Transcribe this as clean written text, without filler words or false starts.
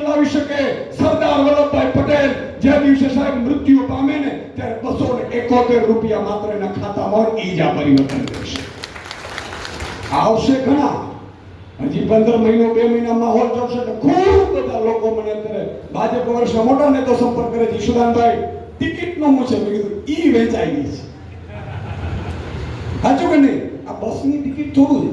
લાવી શકે. સરદાર વલ્લભભાઈ પટેલ જે દિવસે સાહેબ મૃત્યુ પામે ને ત્યારે 271 રૂપિયા માત્ર એના ખાતામાં હોય, ઈ જ આ પરિવર્તન કરશે. આવશે ઘણા, હજી 15 મહિનો 2 મહિના માહોલ ચાલશે તો ખૂબ બધા લોકો મને અત્યારે ભાજપ વર્ષના મોટા નેતા સંપર્ક કરે છે. ઈશુદાનભાઈ ટિકિટ નો હું છે, મેં કીધું ઈ વેચાઈ ગઈ છે. સાચું કે નહીં? આ બસની ટિકિટ થોડું છે,